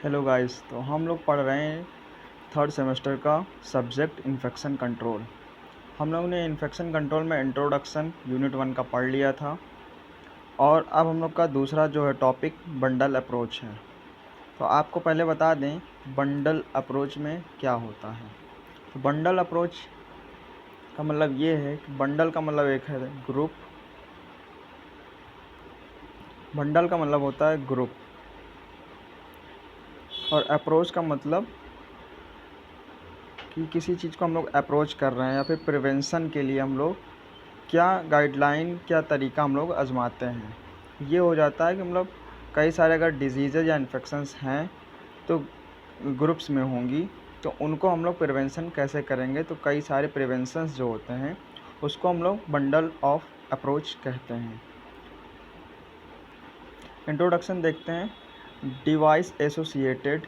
Hello guys. तो हम लोग पढ़ रहे हैं थर्ड सेमेस्टर का सब्जेक्ट इन्फेक्शन कंट्रोल। हम लोग ने इन्फेक्शन कंट्रोल में इंट्रोडक्शन यूनिट 1 का पढ़ लिया था और अब हम लोग का दूसरा जो है टॉपिक बंडल अप्रोच है। तो आपको पहले बता दें बंडल अप्रोच में क्या होता है। तो बंडल अप्रोच का मतलब ये है कि बंडल का मतलब एक है ग्रुप। बंडल का मतलब होता है ग्रुप और अप्रोच का मतलब कि किसी चीज़ को हम लोग अप्रोच कर रहे हैं या फिर प्रिवेंशन के लिए हम लोग क्या गाइडलाइन, क्या तरीका हम लोग आजमाते हैं। ये हो जाता है कि मतलब कई सारे अगर डिजीज़ेज या इन्फेक्शंस हैं तो ग्रुप्स में होंगी, तो उनको हम लोग प्रिवेंशन कैसे करेंगे। तो कई सारे प्रिवेंशंस जो होते हैं उसको हम लोग बंडल ऑफ अप्रोच कहते हैं। इंट्रोडक्शन देखते हैं। Device associated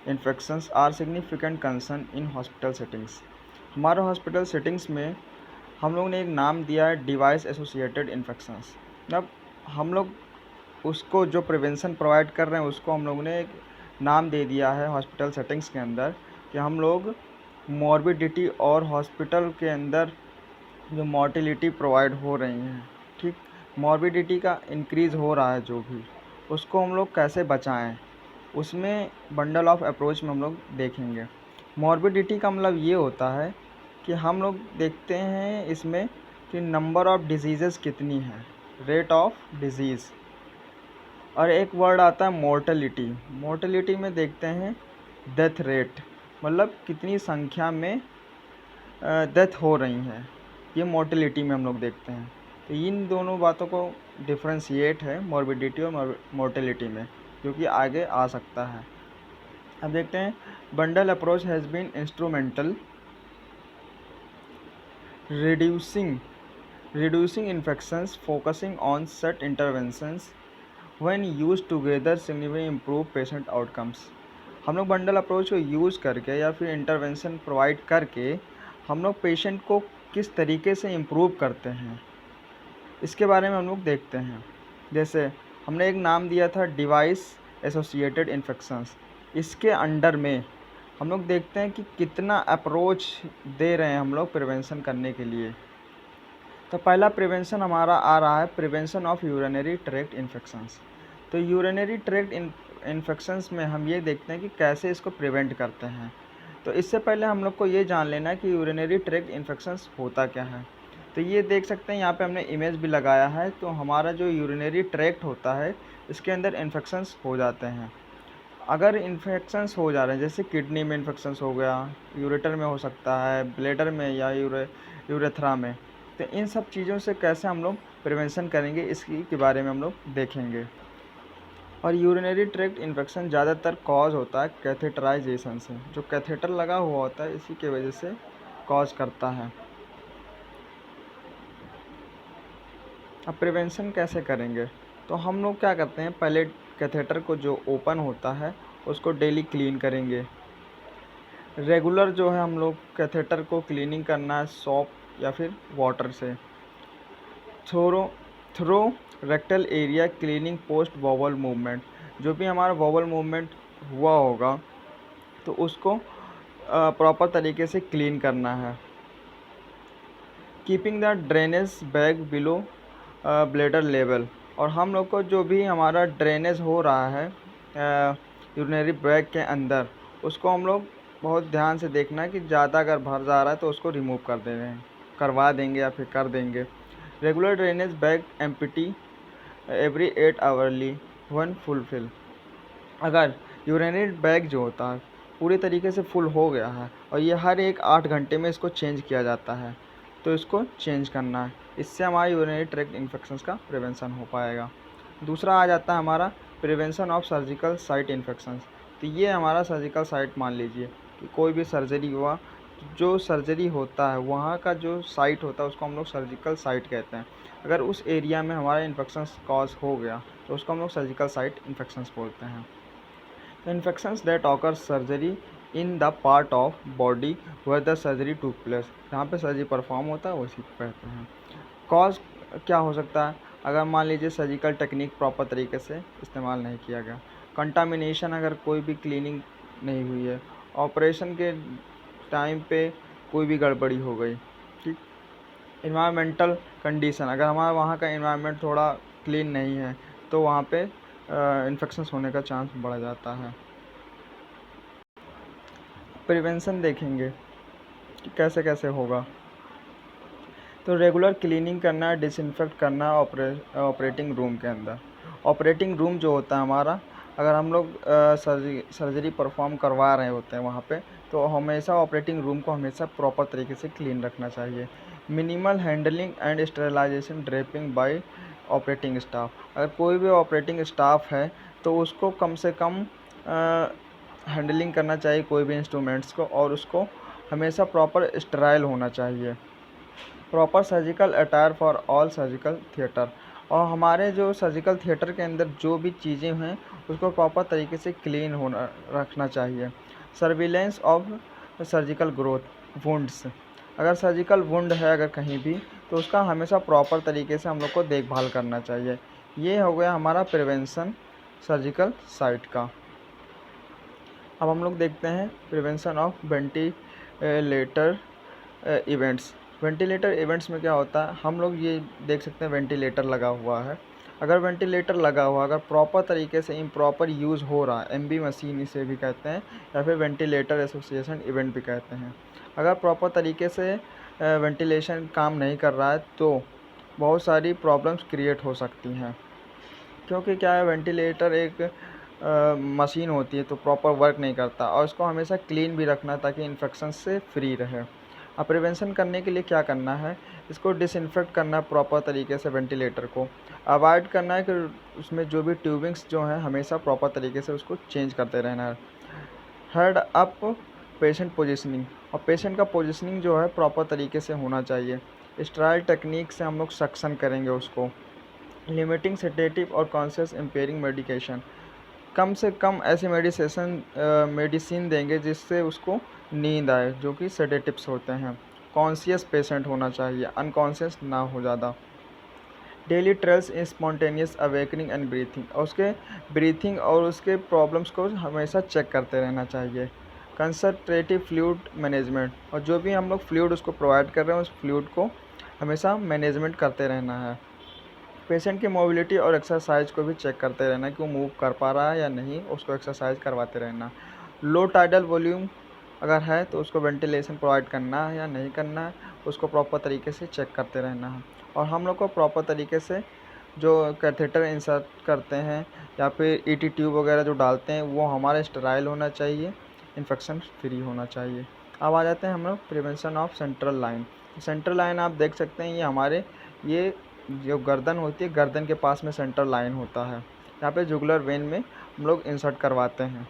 infections are significant concern in hospital settings. हमारे हॉस्पिटल सेटिंग्स में हम लोग ने एक नाम दिया है डिवाइस एसोसिएटेड इन्फेक्शंस। मतलब हम लोग उसको जो प्रिवेंशन प्रोवाइड कर रहे हैं उसको हम लोग ने एक नाम दे दिया है हॉस्पिटल सेटिंग्स के अंदर कि हम लोग मॉर्बिडिटी और हॉस्पिटल के अंदर जो मॉर्टिलिटी प्रोवाइड हो रही हैं, ठीक, मॉर्बिडिटी का इंक्रीज़ हो रहा है जो भी, उसको हम लोग कैसे बचाएं, उसमें बंडल ऑफ अप्रोच में हम लोग देखेंगे। मॉर्बिडिटी का मतलब ये होता है कि हम लोग देखते हैं इसमें कि नंबर ऑफ़ डिजीज़ेज़ कितनी है, रेट ऑफ डिज़ीज़। और एक वर्ड आता है मोर्टेलिटी। मोर्टेलिटी में देखते हैं डेथ रेट, मतलब कितनी संख्या में डेथ हो रही हैं, ये मोर्टेलिटी में हम लोग देखते हैं। तो इन दोनों बातों को डिफ्रेंशिएट है मॉर्बिडिटी और मोर्टेलिटी में, जो कि आगे आ सकता है। अब देखते हैं bundle approach has been instrumental reducing infections, focusing on set interventions when used together significantly improve patient outcomes। हम लोग बंडल अप्रोच को यूज़ करके या फिर इंटरवेंशन प्रोवाइड करके हम लोग पेशेंट को किस तरीके से इम्प्रूव करते हैं, इसके बारे में हम लोग देखते हैं। जैसे हमने एक नाम दिया था डिवाइस एसोसिएटेड इन्फेक्शंस। इसके अंडर में हम लोग देखते हैं कि कितना अप्रोच दे रहे हैं हम लोग प्रिवेंशन करने के लिए। तो पहला प्रिवेंशन हमारा आ रहा है prevention of urinary tract infections. तो यूरिनरी ट्रैक्ट इन्फेक्शंस में हम ये देखते हैं कि कैसे इसको प्रिवेंट करते हैं। तो इससे पहले हम लोग को ये जान लेना है कि यूरिनरी ट्रैक्ट इन्फेक्शंस होता क्या है। तो ये देख सकते हैं यहाँ पे हमने इमेज भी लगाया है। तो हमारा जो यूरिनरी ट्रैक्ट होता है इसके अंदर इन्फेक्शंस हो जाते हैं। अगर इन्फेक्शंस हो जा रहे हैं जैसे किडनी में इन्फेक्शंस हो गया, यूरेटर में हो सकता है, ब्लैडर में या यूरेथ्रा में, तो इन सब चीज़ों से कैसे हम लोग प्रिवेंशन करेंगे इसकी के बारे में हम लोग देखेंगे। और यूरिनरी ट्रैक्ट इन्फेक्शन ज़्यादातर कॉज होता है कैथेटराइजेशन से, जो कैथेटर लगा हुआ होता है इसी के वजह से कॉज करता है। अब प्रिवेंशन कैसे करेंगे, तो हम लोग क्या करते हैं, पहले कैथेटर को जो ओपन होता है उसको डेली क्लीन करेंगे। रेगुलर जो है हम लोग कैथेटर को क्लीनिंग करना है सोप या फिर वाटर से। Through rectal area cleaning post bowel movement, जो भी हमारा वॉवल मूवमेंट हुआ होगा तो उसको प्रॉपर तरीके से क्लीन करना है। Keeping the drainage bag below bladder level, और हम लोग को जो भी हमारा ड्रेनेज हो रहा है यूरिनरी बैग के अंदर, उसको हम लोग बहुत ध्यान से देखना है कि ज़्यादा अगर भर जा रहा है तो उसको रिमूव कर दे रहे हैं, करवा देंगे या फिर कर देंगे। Regular drainage bag empty every 8 hourly one fulfil. अगर यूरिनरी बैग जो होता है पूरी तरीके से फुल हो गया है और ये हर एक 8 घंटे में इसको चेंज किया जाता है, तो इसको चेंज करना है। इससे हमारे यूरिनरी ट्रैक्ट इन्फेक्शंस का प्रिवेंशन हो पाएगा। दूसरा आ जाता है हमारा prevention of surgical site infections. तो ये हमारा सर्जिकल साइट, मान लीजिए कि कोई भी सर्जरी हुआ, जो सर्जरी होता है वहाँ का जो साइट होता है उसको हम लोग सर्जिकल साइट कहते हैं। अगर उस एरिया में हमारा इन्फेक्शंस कॉज हो गया तो उसको हम लोग सर्जिकल साइट इन्फेक्शंस बोलते हैं। Infections that occur surgery in the part of body where the surgery took place, जहाँ पे सर्जरी परफॉर्म होता है उसी को कहते हैं। कॉज क्या हो सकता है, अगर मान लीजिए सर्जिकल टेक्निक प्रॉपर तरीके से इस्तेमाल नहीं किया गया। कंटामिनेशन, अगर कोई भी क्लीनिंग नहीं हुई है, ऑपरेशन के टाइम पे कोई भी गड़बड़ी हो गई, ठीक। इन्वायरमेंटल कंडीशन, अगर हमारा वहाँ का इन्वायरमेंट थोड़ा क्लीन नहीं है तो वहाँ पे इन्फेक्शंस होने का चांस बढ़ जाता है। प्रिवेंशन देखेंगे कि कैसे कैसे होगा। तो रेगुलर क्लीनिंग करना, डिसइंफेक्ट करना ऑपरेटिंग रूम के अंदर। ऑपरेटिंग रूम जो होता है हमारा, अगर हम लोग सर्जरी परफॉर्म करवा रहे होते हैं वहाँ पे, तो हमेशा ऑपरेटिंग रूम को हमेशा प्रॉपर तरीके से क्लीन रखना चाहिए। Minimal handling and sterilization draping by operating staff, अगर कोई भी ऑपरेटिंग स्टाफ है तो उसको कम से कम हैंडलिंग करना चाहिए कोई भी इंस्ट्रूमेंट्स को, और उसको हमेशा प्रॉपर स्टेराइल होना चाहिए। Proper surgical attire for all surgical theatre, और हमारे जो सर्जिकल थिएटर के अंदर जो भी चीज़ें हैं उसको प्रॉपर तरीके से क्लीन होना रखना चाहिए। Surveillance of surgical growth wounds, अगर सर्जिकल वुंड है अगर कहीं भी, तो उसका हमेशा प्रॉपर तरीके से हम लोग को देखभाल करना चाहिए। ये हो गया हमारा प्रिवेंशन सर्जिकल साइट का। अब हम लोग देखते हैं prevention of ventilator events. Ventilator events में क्या होता है, हम लोग ये देख सकते हैं वेंटिलेटर लगा हुआ है। अगर वेंटिलेटर लगा हुआ, अगर प्रॉपर तरीके से इम्प्रॉपर यूज़ हो रहा है, एमबी मशीन इसे भी कहते हैं या फिर वेंटिलेटर एसोसिएशन इवेंट भी कहते हैं, अगर प्रॉपर तरीके से वेंटिलेशन काम नहीं कर रहा है तो बहुत सारी प्रॉब्लम्स क्रिएट हो सकती हैं। क्योंकि क्या है, वेंटिलेटर एक मशीन होती है तो प्रॉपर वर्क नहीं करता, और इसको हमेशा क्लीन भी रखना ताकि इन्फेक्शन से फ्री रहे। अब प्रिवेंशन करने के लिए क्या करना है, इसको डिसइंफेक्ट करना है प्रॉपर तरीके से, वेंटिलेटर को अवॉइड करना है कि उसमें जो भी ट्यूबिंग्स जो हैं हमेशा प्रॉपर तरीके से उसको चेंज करते रहना है। हेड अप पेशेंट पोजिशनिंग, और पेशेंट का पोजिशनिंग जो है प्रॉपर तरीके से होना चाहिए। स्टेराइल टेक्निक से हम लोग सक्शन करेंगे उसको। लिमिटिंग सेडेटिव और कॉन्शियस इम्पेयरिंग मेडिकेशन, कम से कम ऐसी मेडिसिन देंगे जिससे उसको नींद आए, जो कि सेडेटिव्स होते हैं। कॉन्शियस पेशेंट होना चाहिए, अनकॉन्शियस ना हो ज़्यादा। Daily trails in spontaneous awakening and breathing, और उसके ब्रीथिंग और उसके प्रॉब्लम्स को हमेशा चेक करते रहना चाहिए। कंसंट्रेटिव फ्लूइड मैनेजमेंट, और जो भी हम लोग फ्लूइड उसको प्रोवाइड कर रहे हैं उस फ्लूइड को हमेशा मैनेजमेंट करते रहना है। पेशेंट की मोबिलिटी और एक्सरसाइज को भी चेक करते रहना कि वो मूव कर पा रहा है या नहीं, उसको एक्सरसाइज करवाते रहना। लो टाइडल वॉल्यूम अगर है तो उसको वेंटिलेशन प्रोवाइड करना है या नहीं करना है, उसको प्रॉपर तरीके से चेक करते रहना है। और हम लोग को प्रॉपर तरीके से जो कैथेटर इंसर्ट करते हैं या फिर ईटी ट्यूब वगैरह जो डालते हैं वो हमारा स्टेराइल होना चाहिए, इन्फेक्शन फ्री होना चाहिए। अब आ जाते हैं हम लोग prevention of central line. Central line आप देख सकते हैं, ये हमारे ये जो गर्दन होती है, गर्दन के पास में सेंट्रल लाइन होता है, यहाँ पे जुगुलर वेन में हम लोग इंसर्ट करवाते हैं।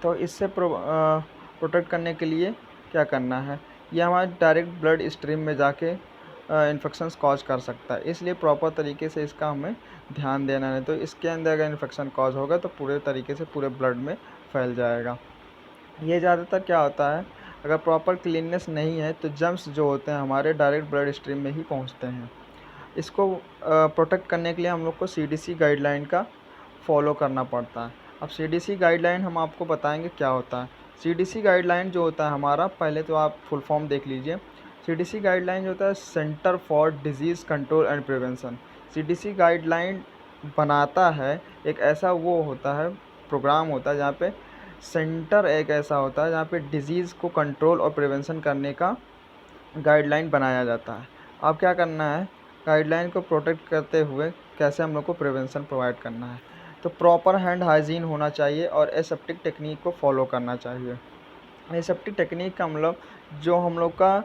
तो इससे प्रोटेक्ट करने के लिए क्या करना है, ये हमारे डायरेक्ट ब्लड स्ट्रीम में जाके इन्फेक्शंस कॉज कर सकता है, इसलिए प्रॉपर तरीके से इसका हमें ध्यान देना है। तो इसके अंदर अगर इन्फेक्शन कॉज होगा तो पूरे तरीके से पूरे ब्लड में फैल जाएगा। ये ज़्यादातर क्या होता है, अगर प्रॉपर क्लीननेस नहीं है तो जर्म्स जो होते हैं हमारे डायरेक्ट ब्लड स्ट्रीम में ही पहुंचते हैं। इसको प्रोटेक्ट करने के लिए हम लोग को सीडीसी गाइडलाइन का फॉलो करना पड़ता है। अब सीडीसी गाइडलाइन हम आपको बताएंगे क्या होता है। सीडीसी गाइडलाइन जो होता है हमारा, पहले तो आप फुल फॉर्म देख लीजिए। सीडीसी गाइडलाइन जो होता है centre for disease control and prevention. CDC guideline बनाता है एक ऐसा वो होता है, प्रोग्राम होता है जहाँ पे सेंटर एक ऐसा होता है जहाँ पे डिजीज़ को कंट्रोल और प्रिवेंशन करने का गाइडलाइन बनाया जाता है। अब क्या करना है, गाइडलाइन को प्रोटेक्ट करते हुए कैसे हम लोग को प्रिवेंशन प्रोवाइड करना है। तो प्रॉपर हैंड हाइजीन होना चाहिए और एसेप्टिक टेक्निक को फॉलो करना चाहिए। एसेप्टिक टेक्निक का मतलब जो हम लोग का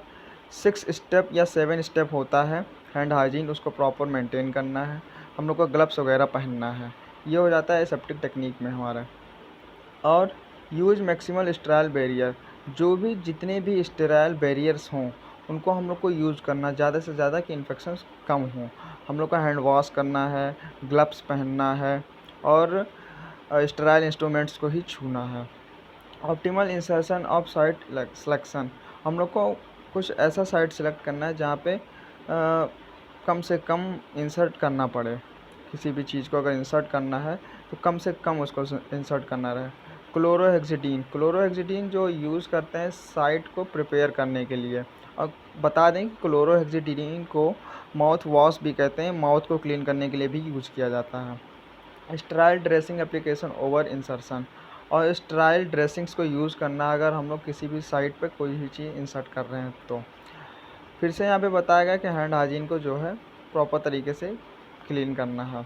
6 स्टेप या 7 स्टेप होता है हैंड हाइजीन, उसको प्रॉपर मेंटेन करना है, हम लोग को ग्लव्स वगैरह पहनना है, ये हो जाता है एसेप्टिक टेक्निक में हमारा। और यूज मैक्सिमल स्टेराइल बैरियर, जो भी जितने भी स्टेराइल बैरियर्स हों उनको हम लोग को यूज़ करना ज़्यादा से ज़्यादा कि इन्फेक्शंस कम हों। हम लोग का हैंड वॉश करना है, ग्लव्स पहनना है और स्टेराइल इंस्ट्रूमेंट्स को ही छूना है। Optimal insertion of site selection, हम लोग को कुछ ऐसा साइट सिलेक्ट करना है जहाँ पे कम से कम इंसर्ट करना पड़े। किसी भी चीज़ को अगर इंसर्ट करना है तो कम से कम उसको इंसर्ट करना रहे। क्लोरोहेक्सिडीन जो यूज़ करते हैं साइट को प्रिपेयर करने के लिए। और बता दें कि क्लोरोहेक्सिडीन को माउथ वॉश भी कहते हैं, माउथ को क्लीन करने के लिए भी यूज किया जाता है। Sterile dressing application over insertion, और स्टेराइल ड्रेसिंग्स को यूज़ करना अगर हम लोग किसी भी साइट पे कोई भी चीज़ इंसर्ट कर रहे हैं तो। फिर से यहाँ पे बताया गया कि हैंड हाइजीन को जो है प्रॉपर तरीके से क्लीन करना है।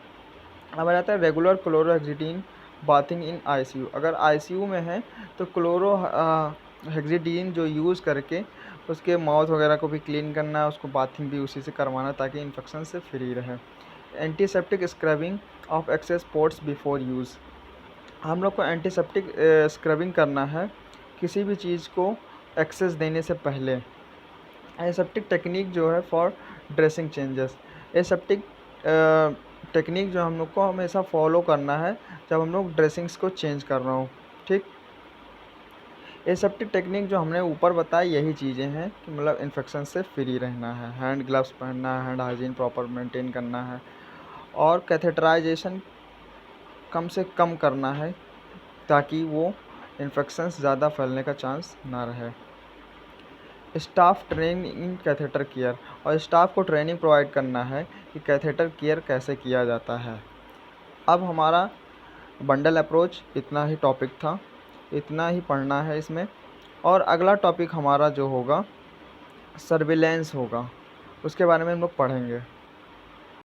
अब आ जाता है रेगुलर क्लोरोहेक्सिडीन बाथिंग इन आईसीयू। अगर आईसीयू में है तो हेक्सिडीन जो यूज़ करके उसके माउथ वगैरह को भी क्लीन करना है, उसको बाथिंग भी उसी से करवाना ताकि इन्फेक्शन से फ्री रहे। Antiseptic scrubbing of access ports before use. हम लोग को एंटीसेप्टिक स्क्रबिंग करना है किसी भी चीज़ को एक्सेस देने से पहले। एसेप्टिक टेक्निक जो है for dressing changes. Aseptic technique जो हम लोग को हमेशा फॉलो करना है जब हम लोग ड्रेसिंग्स को चेंज कर रहे हो, ठीक। एसेप्टिक टेक्निक जो हमने ऊपर बताई यही चीज़ें हैं कि मतलब इन्फेक्शन से फ्री रहना है, हैंड ग्लव्स पहनना है, हैंड हाइजीन प्रॉपर मेंटेन करना है, और कैथेटराइजेशन कम से कम करना है ताकि वो इन्फेक्शंस ज़्यादा फैलने का चांस ना रहे। Staff training in catheter care, और स्टाफ को ट्रेनिंग प्रोवाइड करना है कि कैथेटर केयर कैसे किया जाता है। अब हमारा बंडल अप्रोच इतना ही टॉपिक था, इतना ही पढ़ना है इसमें। और अगला टॉपिक हमारा जो होगा सर्विलेंस होगा, उसके बारे में हम लोग पढ़ेंगे।